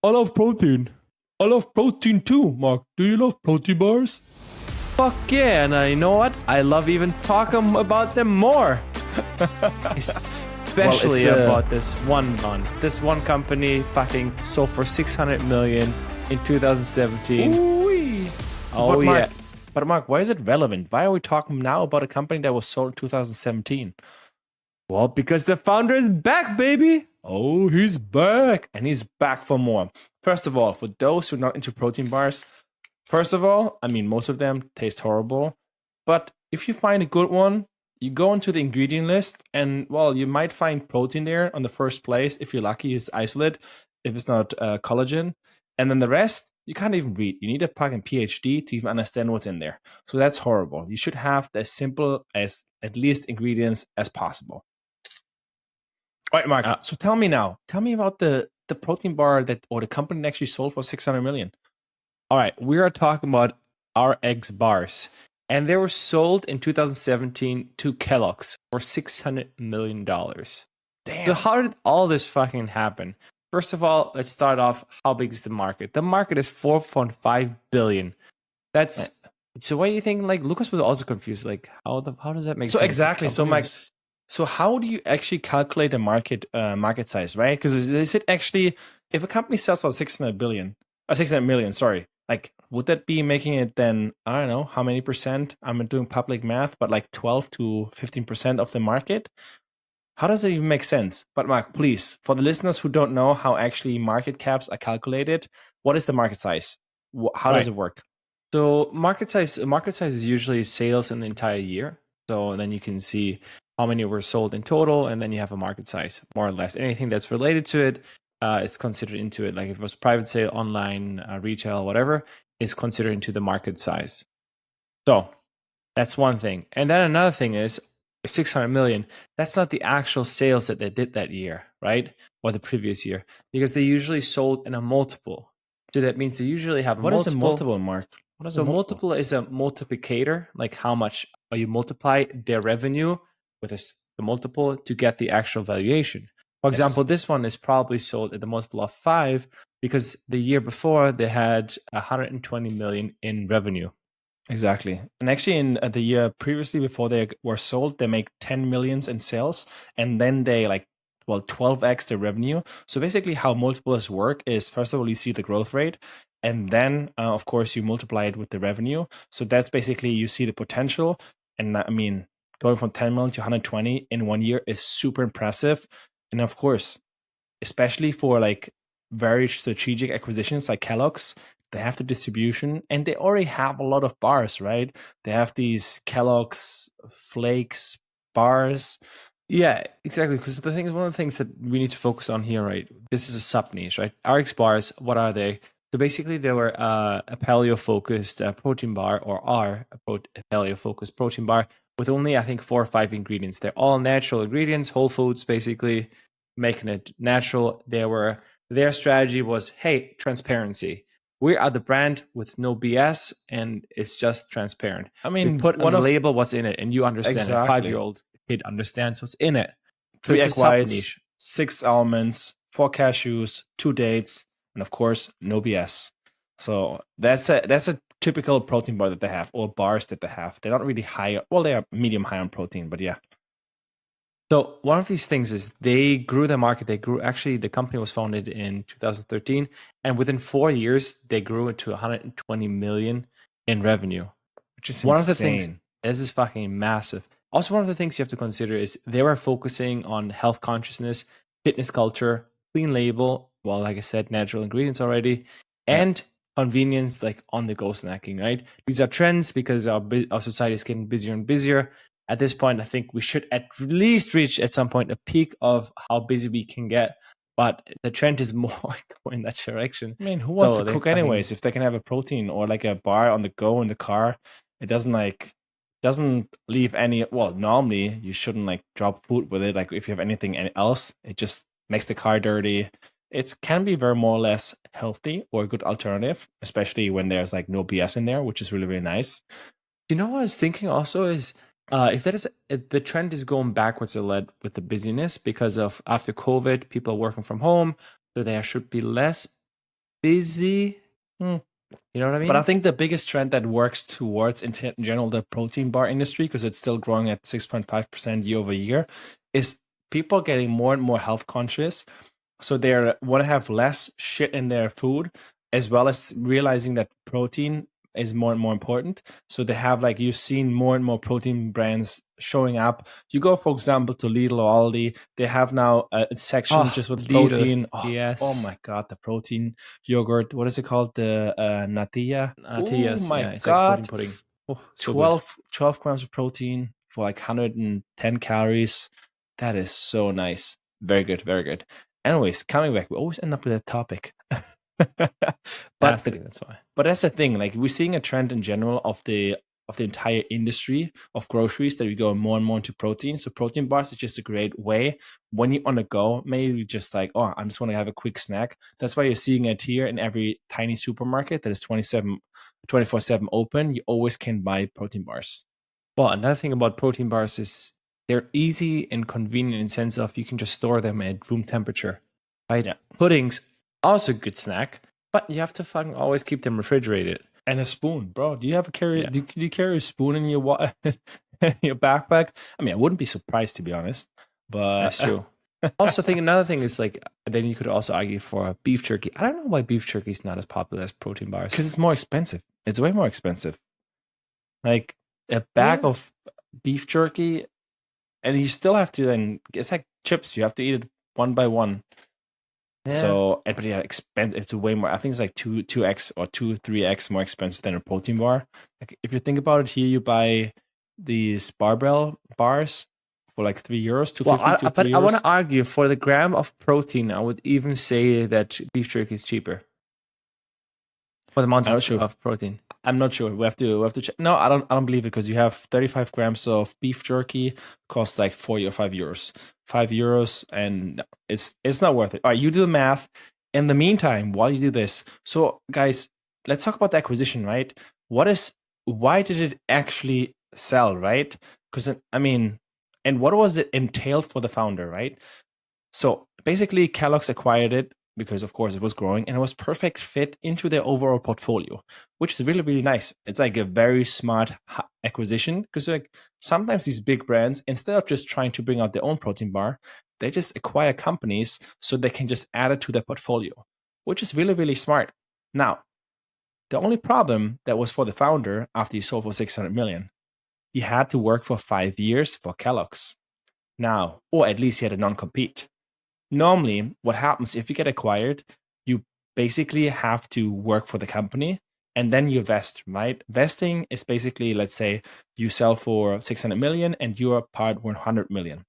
I love protein. I love protein too, Mark. Do you love protein bars? Fuck yeah, and you know what? I love even talking about them more. Especially about this one. This one company fucking sold for 600 million in 2017. Ooh-wee. Oh yeah. But Mark, why is it relevant? Why are we talking now about a company that was sold in 2017? Well, because the founder is back, baby. Oh, he's back. And he's back for more. First of all, for those who are not into protein bars, first of all, I mean, most of them taste horrible. But if you find a good one, you go into the ingredient list and, well, you might find protein there on the first place. If you're lucky, it's isolate. If it's not collagen. And then the rest, you can't even read. You need a fucking PhD to even understand what's in there. So that's horrible. You should have as simple as at least ingredients as possible. All right, Mark. So tell me about the protein bar or the company that actually sold for 600 million. All right, we are talking about RX bars, and they were sold in 2017 to Kellogg's for $600 million. Damn. So how did all this fucking happen? First of all, let's start off. How big is the market? The market is 4.5 billion. That's so. Why do you think? Like Lucas was also confused. Like how does that make sense? So exactly. So Mike, so how do you actually calculate the market size, right? Because is it actually if a company sells for 600 million, sorry, like would that be making it then I don't know how many percent? I'm doing public math, but like 12 to 15% of the market. How does it even make sense? But Mark, please, for the listeners who don't know how actually market caps are calculated, what is the market size? How does it work? So market size is usually sales in the entire year. So then you can see how many were sold in total, and then you have a market size, more or less. Anything that's related to it is considered into it. Like if it was private sale, online, retail, whatever, is considered into the market size. So that's one thing. And then another thing is 600 million. That's not the actual sales that they did that year, right? Or the previous year, because they usually sold in a multiple. So that means they usually have a multiple. What is a multiple, Mark? What is a multiple is a multiplicator, like how much you multiply their revenue with the multiple to get the actual valuation. For example, this one is probably sold at the multiple of 5 because the year before they had 120 million in revenue. Exactly. And actually in the year previously before they were sold, they make 10 millions in sales and then they 12x the revenue. So basically how multiples work is first of all, you see the growth rate and then of course you multiply it with the revenue. So that's basically you see the potential. And I mean, going from 10 million to 120 in 1 year is super impressive. And of course, especially for like very strategic acquisitions like Kellogg's, they have the distribution and they already have a lot of bars, right? They have these Kellogg's Flakes bars. Yeah, exactly. Because the thing is, one of the things that we need to focus on here, right? This is a sub niche, right? RX bars, what are they? So basically, they were a paleo-focused protein bar, or are a paleo-focused protein bar with only, I think, 4 or 5 ingredients. They're all natural ingredients, whole foods, basically making it natural. Their strategy was, hey, transparency. We are the brand with no BS, and it's just transparent. I mean, we put on the label what's in it, and you understand. Exactly. A 5-year-old kid understands what's in it. 3 egg whites, 6 almonds, 4 cashews, 2 dates, and of course, no BS. So that's a typical protein bar that they have, or bars that they have. They're not really high. Well, they are medium high on protein, but yeah. So one of these things is they grew the market. Actually, the company was founded in 2013, and within 4 years, they grew it to 120 million in revenue, which is one insane. of the things. This is fucking massive. Also, one of the things you have to consider is they were focusing on health consciousness, fitness culture, clean label. Well, like I said, natural ingredients already, and convenience, like on-the-go snacking. Right? These are trends because our society is getting busier and busier. At this point, I think we should at least reach at some point a peak of how busy we can get. But the trend is more going that direction. I mean, who wants to cook anyways? If they can have a protein or like a bar on the go in the car, it doesn't leave any. Well, normally you shouldn't like drop food with it. Like if you have anything else, it just makes the car dirty. It can be very more or less healthy or a good alternative, especially when there's like no BS in there, which is really, really nice. You know what I was thinking also is if the trend is going backwards a lot with the busyness because of after COVID, people are working from home, so there should be less busy. Hmm. You know what I mean? But I think the biggest trend that works towards, in general, the protein bar industry, because it's still growing at 6.5% year over year, is people getting more and more health conscious. So they want to have less shit in their food, as well as realizing that protein is more and more important. So they have, like, you've seen more and more protein brands showing up. You go, for example, to Lidl or Aldi, they have now a section just with Lidl. protein. Yes. Oh my god, the protein yogurt. What is it called? The natilla. Oh my yeah, it's like god. protein pudding. Oh, so 12 grams of protein for like 110 calories. That is so nice. Very good, very good. Anyways, coming back, we always end up with a topic. but that's why. but that's the thing. Like, we're seeing a trend in general of the entire industry of groceries that we go more and more into protein. So protein bars is just a great way when you're on the go. Maybe just like, oh, I just want to have a quick snack. That's why you're seeing it here in every tiny supermarket that is 24/7 open. You always can buy protein bars. Well, another thing about protein bars is they're easy and convenient in the sense of you can just store them at room temperature, right? Yeah. Puddings, also a good snack, but you have to fucking always keep them refrigerated. And a spoon, bro. Do you have a carry? Yeah. Do you carry a spoon in your your backpack? I mean, I wouldn't be surprised, to be honest. But That's true. Also, think another thing is, like, then you could also argue for beef jerky. I don't know why beef jerky is not as popular as protein bars. because it's more expensive. It's way more expensive. Like a bag of beef jerky, and you still have to then. It's like chips. You have to eat it one by one. Yeah. So, but yeah, it's way more. I think it's like 2x or 3x more expensive than a protein bar. Like, if you think about it, here you buy these barbell bars for like €3, 2.50 Well, to but €3. I want to argue for the gram of protein. I would even say that beef jerky is cheaper for the amount of protein. I'm not sure. We have to check. No, I don't believe it, because you have 35 grams of beef jerky, costs like 40 or €5. €5, and it's not worth it. All right, you do the math. In the meantime, while you do this, so guys, let's talk about the acquisition, right? Why did it actually sell, right? Because I mean, and what was it entailed for the founder, right? So basically, Kellogg's acquired it because, of course, it was growing, and it was perfect fit into their overall portfolio, which is really, really nice. It's like a very smart acquisition, because like sometimes these big brands, instead of just trying to bring out their own protein bar, they just acquire companies so they can just add it to their portfolio, which is really, really smart. Now, the only problem that was for the founder after he sold for 600 million, he had to work for 5 years for Kellogg's. Now, or at least he had a non-compete. Normally, what happens if you get acquired, you basically have to work for the company and then you vest, right? Vesting is basically, let's say you sell for 600 million and you're part 100 million.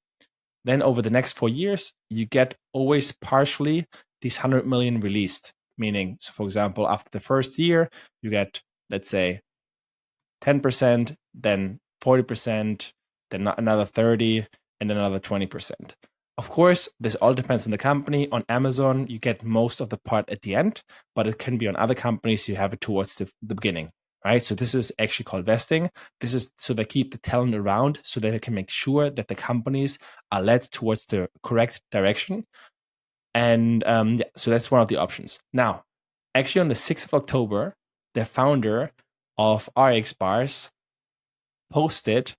Then over the next 4 years, you get always partially these 100 million released. Meaning, so for example, after the first year, you get, let's say, 10%, then 40%, then another 30, and then another 20%. Of course, this all depends on the company. On Amazon, you get most of the part at the end, but it can be on other companies, you have it towards the beginning, right? So this is actually called vesting. This is so they keep the talent around so that they can make sure that the companies are led towards the correct direction. And so that's one of the options. Now, actually on the 6th of October, the founder of RX Bars posted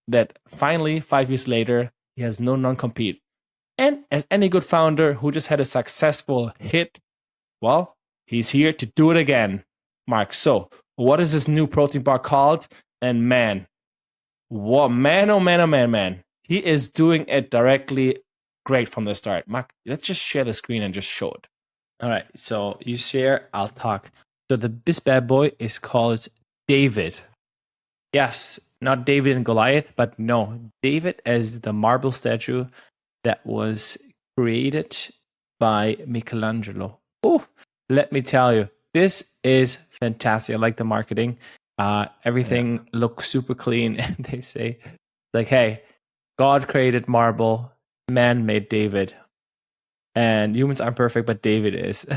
that finally, 5 years later, he has no non-compete. And as any good founder who just had a successful hit, well, he's here to do it again, Mark. So, what is this new protein bar called? And man, what man, oh man, oh man, man, he is doing it directly great from the start. Mark, let's just share the screen and just show it. All right, so you share, I'll talk. So this bad boy is called David. Yes, not David and Goliath, but no, David as the marble statue that was created by Michelangelo. Oh, let me tell you, this is fantastic. I like the marketing. Everything looks super clean, and they say, like, hey, God created marble, man made David. And humans aren't perfect, but David is.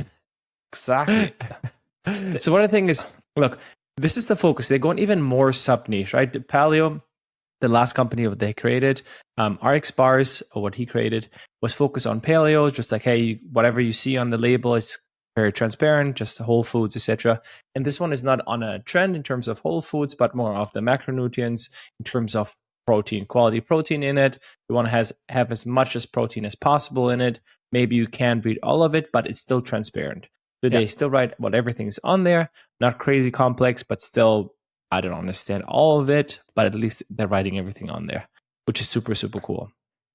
Exactly. So what I think is, look, this is the focus. They're going even more sub niche, right? Paleo, the last company that they created, RX Bars, or what he created, was focused on paleo. Just like, hey, whatever you see on the label, it's very transparent, just whole foods, etc. And this one is not on a trend in terms of whole foods, but more of the macronutrients in terms of protein, quality protein in it. You want to have as much as protein as possible in it. Maybe you can't read all of it, but it's still transparent. So they still write what everything's on there, not crazy complex, but still, I don't understand all of it, but at least they're writing everything on there, which is super, super cool.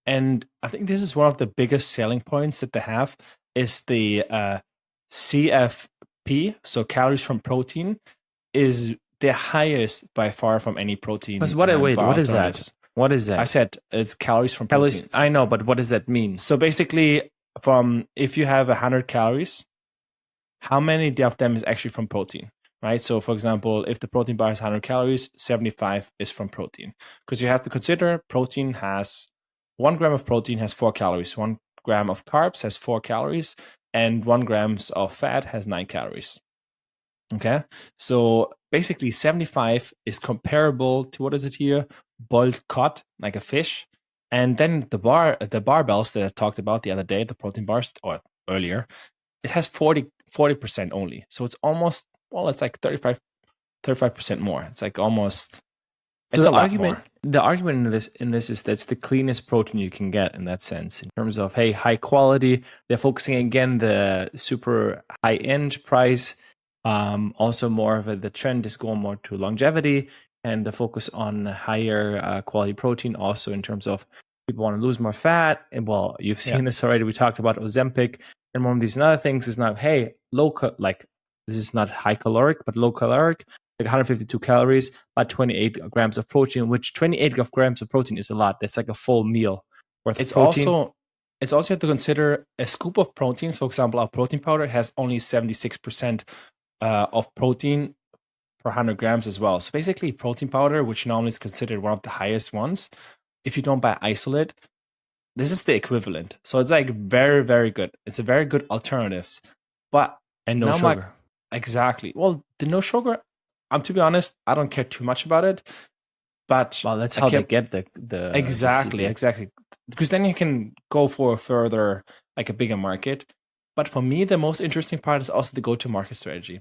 And I think this is one of the biggest selling points that they have is the CFP, so calories from protein, is the highest by far from any protein. What is that? What is that? I said it's calories from calories. protein. I know, but what does that mean? So basically, if you have 100 calories, how many of them is actually from protein, right? So for example, if the protein bar has 100 calories, 75 is from protein. Because you have to consider protein has 1 gram of protein has 4 calories, 1 gram of carbs has 4 calories, and 1 grams of fat has 9 calories. Okay, so basically 75 is comparable to, what is it here? Boiled cod, like a fish. And then the barbells that I talked about the other day, the protein bars or earlier, it has 40% only. So it's almost, well, it's like 35% more. It's like almost, it's so a lot more. The argument in this is that's the cleanest protein you can get in that sense, in terms of, hey, high quality. They're focusing again the super high end price. Also more of the trend is going more to longevity and the focus on higher quality protein. Also in terms of people want to lose more fat. And well, you've seen this already. We talked about Ozempic, and one of these other things is now, hey, like this is not high caloric, but low caloric, like 152 calories, but 28 grams of protein, which 28 grams of protein is a lot. That's like a full meal worth of protein. It's also you have to consider a scoop of proteins. For example, our protein powder has only 76% of protein per 100 grams as well. So basically, protein powder, which normally is considered one of the highest ones, if you don't buy isolate, this is the equivalent. So it's like very, very good. It's a very good alternative. But and no sugar. Exactly. Well, the no sugar, to be honest, I don't care too much about it. But well, that's how they get the exactly. Because then you can go for a further, like a bigger market. But for me, the most interesting part is also the go-to-market strategy.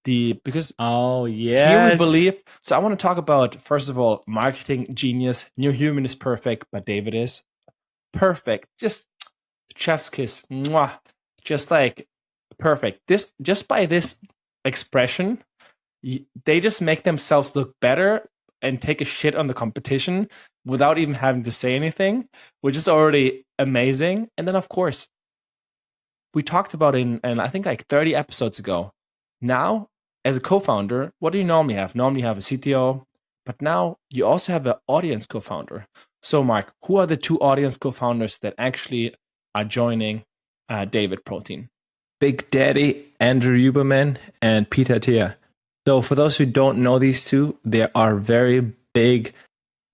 Because here we believe. So I want to talk about, first of all, marketing genius. New Human is perfect, but David is perfect. Just chef's kiss. Mwah. Just like perfect. This just by this expression, they just make themselves look better and take a shit on the competition without even having to say anything, which is already amazing. And then, of course, we talked about and I think like 30 episodes ago. Now, as a co-founder, what do you normally have? Normally you have a CTO, but now you also have an audience co-founder. So, Mark, who are the 2 audience co-founders that actually are joining David Protein? Big Daddy Andrew Huberman and Peter Rahal. So for those who don't know these 2, they are very big.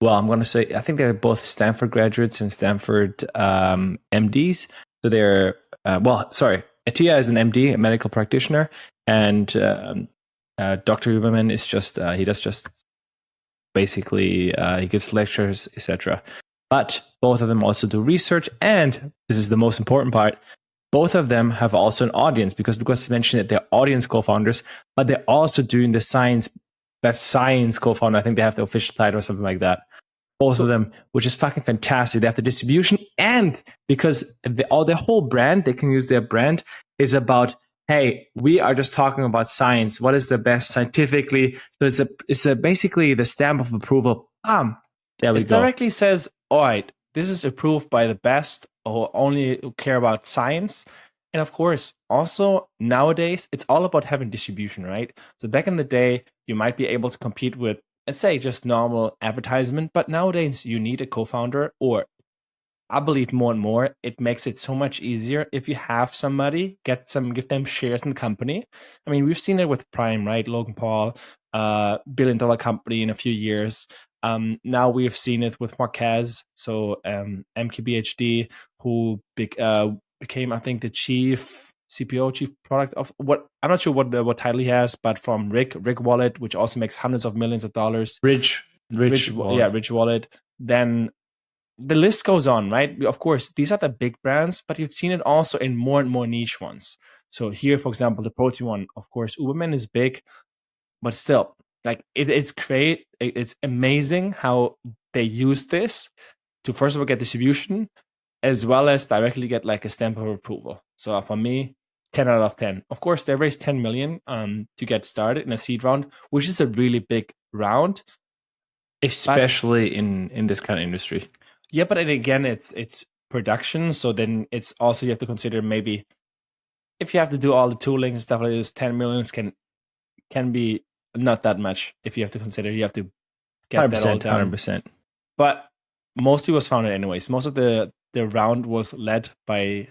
Well, I'm going to say, I think they're both Stanford graduates and Stanford MDs. So they're, Attia is an MD, a medical practitioner, and Dr. Huberman is just, he does just basically, he gives lectures, etc. But both of them also do research, and this is the most important part, both of them have also an audience, because Lucas mentioned that they're audience co-founders, but they're also doing the science co-founder. I think they have the official title or something like that. Both of them, which is fucking fantastic. They have the distribution, and because all their whole brand, they can use their brand, is about, hey, we are just talking about science. What is the best scientifically? So it's basically the stamp of approval. There we go. It directly says, all right, this is approved by the best or only care about science. And of course, also nowadays, it's all about having distribution, right? So back in the day, you might be able to compete with, let's say, just normal advertisement. But nowadays, you need a co-founder, or I believe more and more, it makes it so much easier if you have somebody, give them shares in the company. I mean, we've seen it with Prime, right? Logan Paul, billion-dollar company in a few years. Now we've seen it with Marquez, so MKBHD, who became, I think, the chief CPO, chief product of what, I'm not sure what title he has, but from Rick Wallet, which also makes hundreds of millions of dollars. Rich Wallet. Then the list goes on, right? Of course, these are the big brands, but you've seen it also in more and more niche ones. So here, for example, the protein one, of course, Uberman is big, but still, like it's great. It's amazing how they use this to first of all get distribution, as well as directly get like a stamp of approval. So for me, 10 out of 10. Of course, they raised 10 million to get started in a seed round, which is a really big round, especially in this kind of industry. Yeah, but again, it's production, so then it's also you have to consider maybe if you have to do all the tooling and stuff like this, 10 millions can be not that much if you have to consider you have to get that all done. 100%. But mostly was founded anyways. Most of the round was led by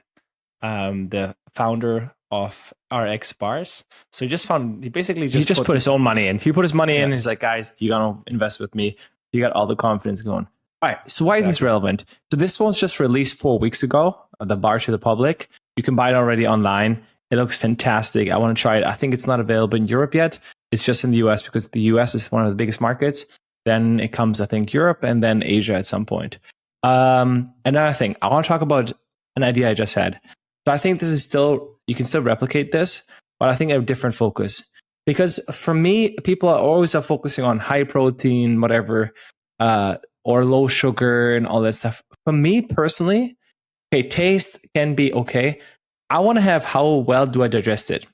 the founder of RX Bars. So he basically just put his own money in. He put his money in and he's like, guys, you gotta invest with me. You got all the confidence going. All right, so why is this relevant? So this one's just released 4 weeks ago, the bar to the public. You can buy it already online. It looks fantastic. I want to try it. I think it's not available in Europe yet. It's just in the US because the US is one of the biggest markets. Then it comes, I think, Europe and then Asia at some point. Another thing, I want to talk about an idea I just had. So I think this is still, you can still replicate this, but I think a different focus. Because for me, people are always focusing on high protein, whatever, or low sugar and all that stuff. For me personally, okay, taste can be okay. I want to have how well do I digest it?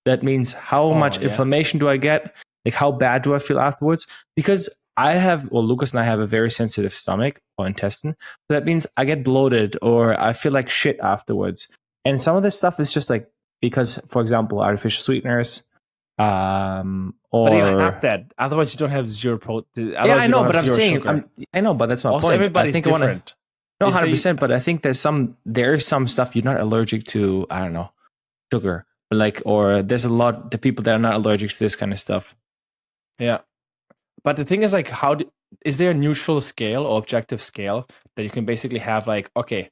That means how much inflammation do I get? Like how bad do I feel afterwards? Because Lucas and I have a very sensitive stomach or intestine. So that means I get bloated or I feel like shit afterwards. And some of this stuff is just like, because, for example, artificial sweeteners, but you have that. Otherwise, you don't have zero protein. Yeah, I know, but I'm saying, I know, but that's my point. Everybody's different. No, 100%, but I think there's some stuff you're not allergic to, I don't know, sugar. Or there's a lot, the people that are not allergic to this kind of stuff. Yeah. But the thing is, like, is there a neutral scale or objective scale that you can basically have, like, okay,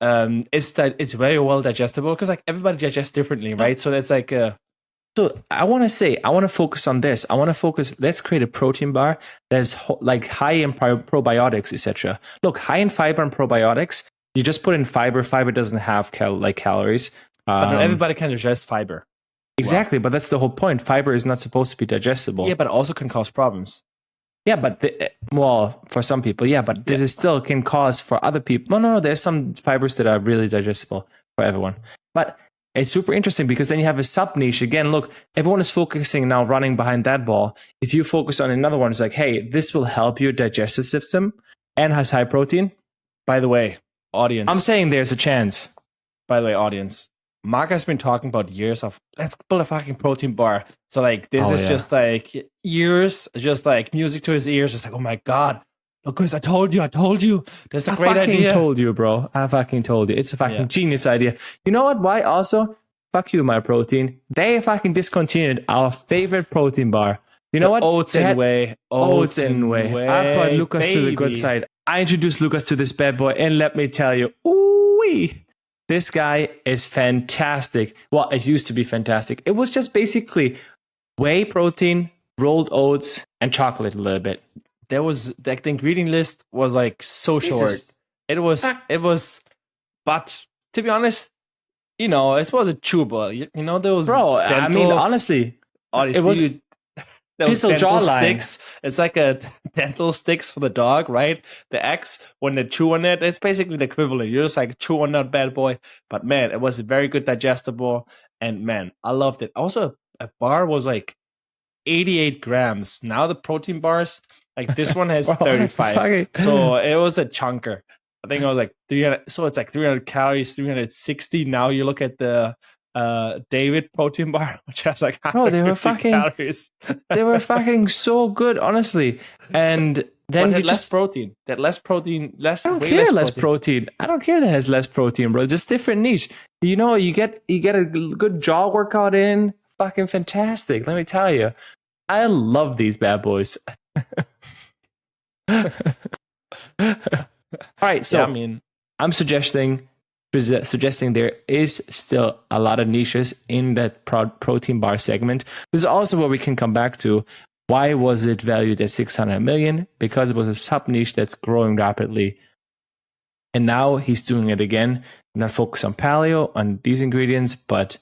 it's very well digestible because like everybody digests differently, right? So that's like so I want to focus on this. Let's create a protein bar that's like high in probiotics, etc. Look, high in fiber and probiotics. You just put in fiber. Fiber doesn't have calories. But not everybody can digest fiber. Exactly, but that's the whole point. Fiber is not supposed to be digestible. Yeah, but it also can cause problems. Yeah, but for some people, yeah, but this is still can cause for other people. No, there's some fibers that are really digestible for everyone. But it's super interesting because then you have a sub niche. Again, look, everyone is focusing now running behind that ball. If you focus on another one, it's like, hey, this will help your digestive system and has high protein. By the way, audience. I'm saying there's a chance. By the way, audience. Mark has been talking about years of let's build a fucking protein bar. So like this is just like years, just like music to his ears, just like, oh my God. Lucas, I told you. That's a great idea. I told you, bro. I fucking told you. It's a fucking genius idea. You know what? Why also? Fuck you, my protein. They fucking discontinued our favorite protein bar. You know what? Oats and whey. Oats and whey. I brought Lucas to the good side. I introduced Lucas to this bad boy, and let me tell you, ooh-wee. This guy is fantastic. Well, it used to be fantastic. It was just basically whey protein, rolled oats, and chocolate a little bit. There was like the ingredient list was like so short. It was, but to be honest, you know, it was a chewable. You know those. Bro, I mean, honestly, it was. Those dental sticks. It's like a dental sticks for the dog, right? The X, when they chew on it, it's basically the equivalent. You just like chew on that bad boy. But man, it was very good digestible. And man, I loved it. Also, a bar was like 88 grams. Now the protein bars, like this one has 35. So it was a chunker. I think it was like 300. So it's like 300 calories, 360. Now you look at the David protein bar, which has like they were fucking calories. They were fucking so good, honestly. And then you less protein. That less protein, less. I don't care less protein. I don't care that it has less protein, bro. Just different niche. You know, you get a good jaw workout in. Fucking fantastic. Let me tell you, I love these bad boys. All right, so I mean, I'm suggesting there is still a lot of niches in that protein bar segment. This is also where we can come back to why was it valued at 600 million? Because it was a sub niche that's growing rapidly. And now he's doing it again. Not focus on paleo, on these ingredients, but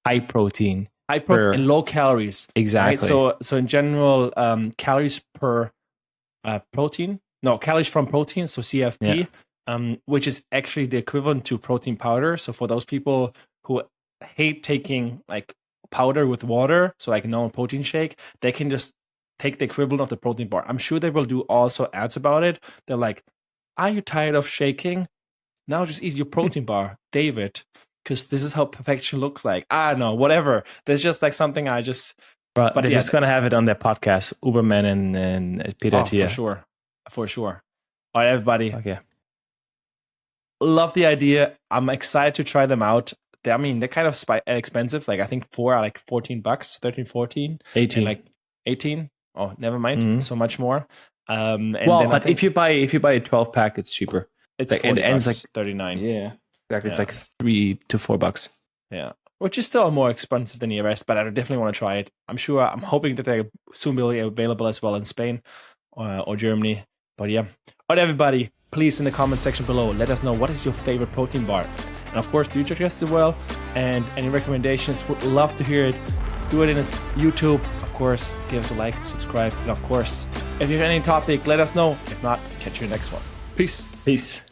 high protein. High protein and low calories. Exactly. Right? So in general, calories per protein. No, calories from protein. So CFP, which is actually the equivalent to protein powder. So for those people who hate taking like powder with water, so like no protein shake, they can just take the equivalent of the protein bar. I'm sure they will do also ads about it. They're like, are you tired of shaking? Now just eat your protein bar, David, because this is how perfection looks like. I don't know, whatever. There's just like something I just... But they're just going to have it on their podcast, Uberman and Peter Thiel. For sure. All right, everybody. Okay. Love the idea. I'm excited to try them out. They're kind of expensive. Like I think 4 are like $14, 13, 14. 18. And like 18. Oh, never mind. Mm-hmm. So much more. And well, but if you buy a 12-pack, it's cheaper. It's like, $40, it ends like 39. Yeah, exactly. It's like $3 to $4. Yeah, which is still more expensive than the rest, but I definitely want to try it. I'm hoping that they soon will be available as well in Spain or Germany. But yeah, all right, everybody, please in the comment section below, let us know what is your favorite protein bar, and of course, do you digest it well? And any recommendations? Would love to hear it. Do it in YouTube, of course. Give us a like, subscribe, and of course, if you have any topic, let us know. If not, catch you next one. Peace.